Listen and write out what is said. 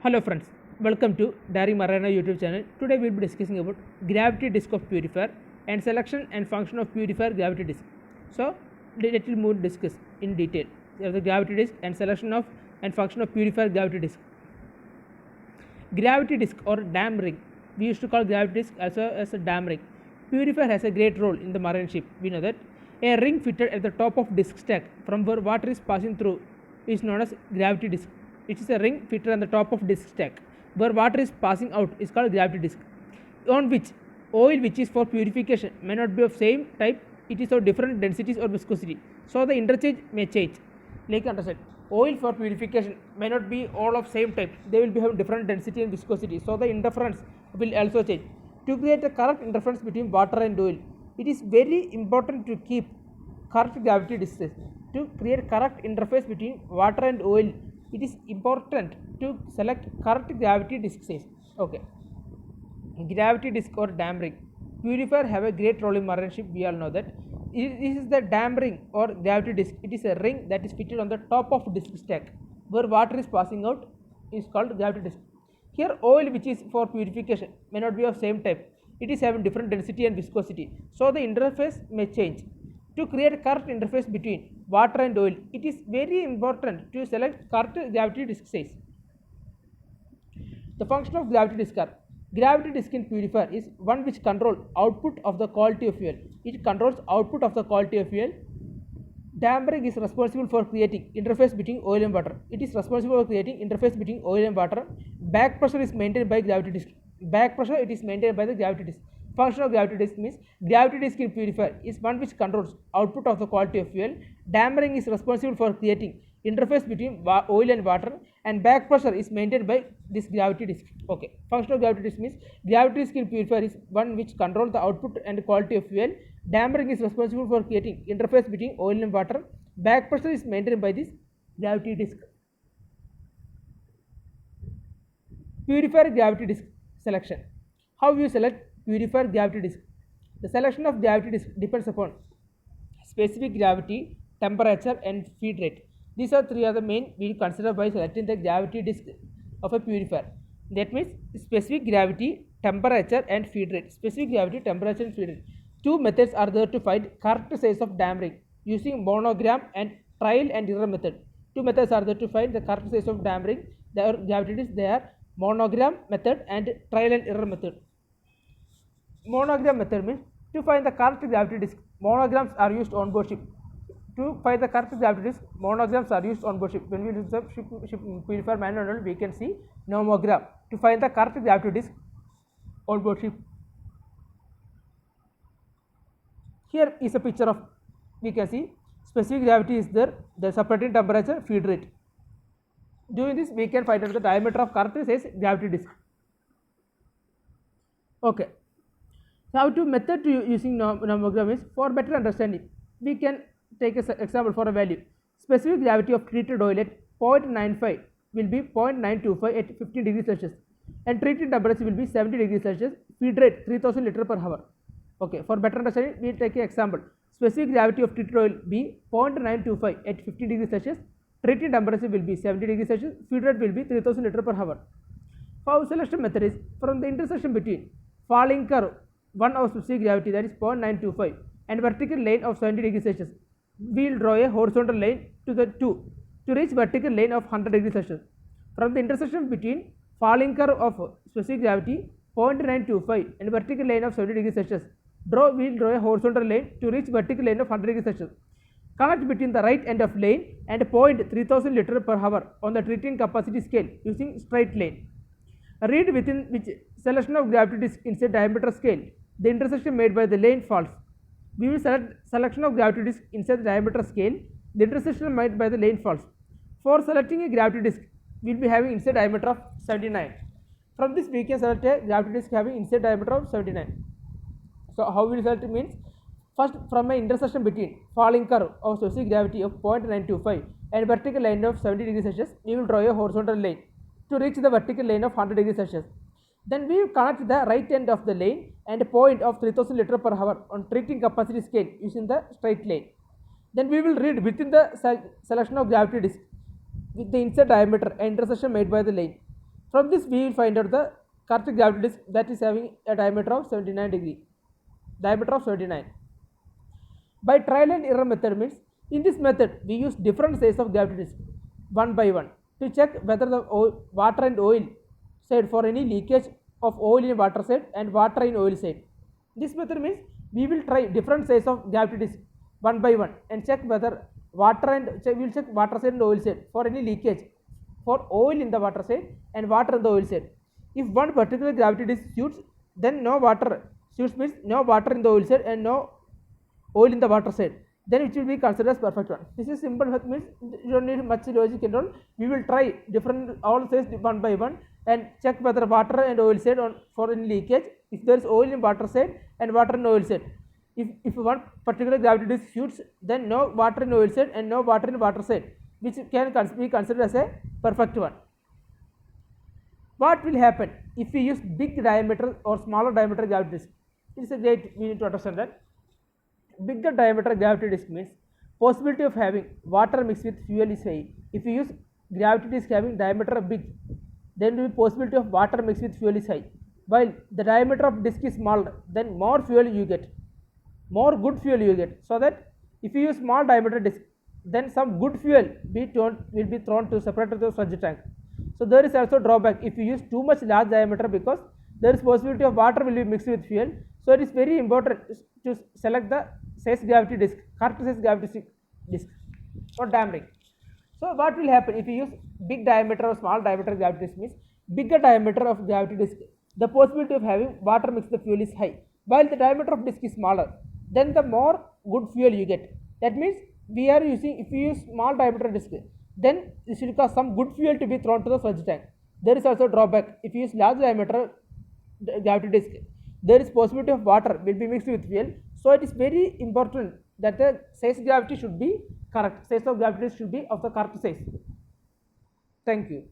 Hello friends, welcome to Daring Marana YouTube channel. Today we will be discussing about gravity disk of purifier and selection and function of purifier gravity disk. So let us move discuss in detail the gravity disk and selection of and function of purifier gravity disk. Gravity disk or dam ring, we used to call gravity disk also as a dam ring. Purifier has a great role in the marine ship. We know that a ring fitted at the top of disk stack from where water is passing through is known as gravity disk. It is a ring fitted on the top of disk stack where water is passing out is called gravity disk, on which oil which is for purification may not be of same type, it is of different densities or viscosity, so the interchange may change. Like understand, oil for purification may not be all of same type, they will be having different density and viscosity, so the interference will also change. To create a correct interference between water and oil, it is very important to keep correct gravity disks. To create correct interface between water and oil, it is important to select correct gravity disk size. Okay, gravity disk or dam ring. Purifier have a great role in marine ship, we all know that. This is the dam ring or gravity disk. It is a ring that is fitted on the top of disk stack where water is passing out is called gravity disk. Here oil which is for purification may not be of same type, it is having different density and viscosity, so the interface may change. To create correct interface between water and oil, it is very important to select correct gravity disk size. The function of gravity disk are: gravity disk in purifier is one which controls output of the quality of fuel. It controls output of the quality of fuel. Dam ring is responsible for creating interface between oil and water. It is responsible for creating interface between oil and water. Back pressure is maintained by gravity disk. Back pressure it is maintained by the gravity disk. Function of gravity disk means gravity disk in purifier is one which controls output of the quality of fuel. Dam ring is responsible for creating interface between oil and water, and back pressure is maintained by this gravity disk. Okay, function of gravity disk means gravity disk in purifier is one which controls the output and quality of fuel. Dam ring is responsible for creating interface between oil and water. Back pressure is maintained by this gravity disk. Purifier gravity disk selection. How you select purifier gravity disk? The selection of gravity disk depends upon specific gravity, temperature and feed rate. These are three of the main we consider by selecting the gravity disk of a purifier. That means specific gravity, temperature and feed rate. Specific gravity, temperature and feed rate. Two methods are there to find correct size of dam ring using monogram and trial and error method. Two methods are there to find the correct size of dam ring. Their gravity disk, they are monogram method and trial and error method. Monogram method means to find the correct gravity disk, monograms are used on board ship. To find the correct gravity disk, monograms are used on board ship. When we use the ship purifier manual, we can see nomogram to find the correct gravity disk on board ship. Here is a picture of, we can see specific gravity is there, the separating temperature, feed rate. Doing this, we can find out the diameter of correct size gravity disk. Okay. How to method to using nomogram is for better understanding. We can take an example for a value. Specific gravity of treated oil at 0.95 will be 0.925 at 15 degrees Celsius, and treated temperature will be 70 degrees Celsius. Feed rate 3000 liter per hour. Okay, for better understanding, we take an example. Specific gravity of treated oil be 0.925 at 15 degrees Celsius. Treated temperature will be 70 degrees Celsius. Feed rate will be 3000 liter per hour. How selection method is from the intersection between falling curve 1 of specific gravity, that is 0.925, and vertical line of 70 degrees Celsius. We will draw a horizontal line to the 2 to reach vertical line of 100 degrees Celsius. From the intersection between falling curve of specific gravity 0.925 and vertical line of 70 degrees Celsius, we will draw a horizontal line to reach vertical line of 100 degrees Celsius. Connect between the right end of lane and point 3000 liter per hour on the treating capacity scale using straight line. Read within which selection of gravity disk inside diameter scale the intersection made by the lane falls. We will select selection of gravity disk inside the diameter scale, the intersection made by the lane falls. For selecting a gravity disk, we will be having inside diameter of 79. From this we can select a gravity disk having inside diameter of 79. So how we will select it means, first from an intersection between falling curve of specific gravity of 0.925 and vertical line of 70 degrees Celsius, we will draw a horizontal line to reach the vertical line of 100 degrees Celsius. Then we will connect the right end of the lane and a point of 3000 liter per hour on treating capacity scale using the straight line. Then we will read within the selection of gravity disk with the inside diameter and intersection made by the line. From this we will find out the correct gravity disk that is having a diameter of 79 degree. Diameter of 79. By trial and error method means in this method we use different size of gravity disk one by one to check whether the water and oil side for any leakage of oil in water side and water in oil side. This method means we will try different size of gravity disk one by one and check whether water and we will check water side and oil side for any leakage for oil in the water side and water in the oil side. If one particular gravity disk suits, then no water suits means no water in the oil side and no oil in the water side, then it will be considered as perfect one. This is simple method means you don't need much logic and all. We will try different all sides one by one and check whether water and oil side on for any leakage. If there is oil in water side and water in oil side, if one particular gravity disk suits, then no water in oil side and no water in water side, which can be considered as a perfect one. What will happen if we use big diameter or smaller diameter gravity disk? It is a great, we need to understand that. Bigger diameter gravity disk means possibility of having water mixed with fuel is high. If you use gravity disk having diameter big, then the possibility of water mixed with fuel is high. While the diameter of disk is smaller, then more fuel you get, more good fuel you get. So that if you use small diameter disk, then some good fuel will be thrown to separate the sludge tank. So there is also drawback if you use too much large diameter, because there is possibility of water will be mixed with fuel. So it is very important to select the size gravity disk, correct size gravity disk for damping. So what will happen if you use big diameter or small diameter gravity disk means bigger diameter of gravity disk, the possibility of having water mixed with fuel is high, while the diameter of disk is smaller, then the more good fuel you get. That means we are using, if you use small diameter disk, then this will cause some good fuel to be thrown to the sludge tank. There is also drawback if you use large diameter gravity disk, there is possibility of water will be mixed with fuel. So it is very important that the size gravity should be correct, size of gravity should be of the correct size. Thank you.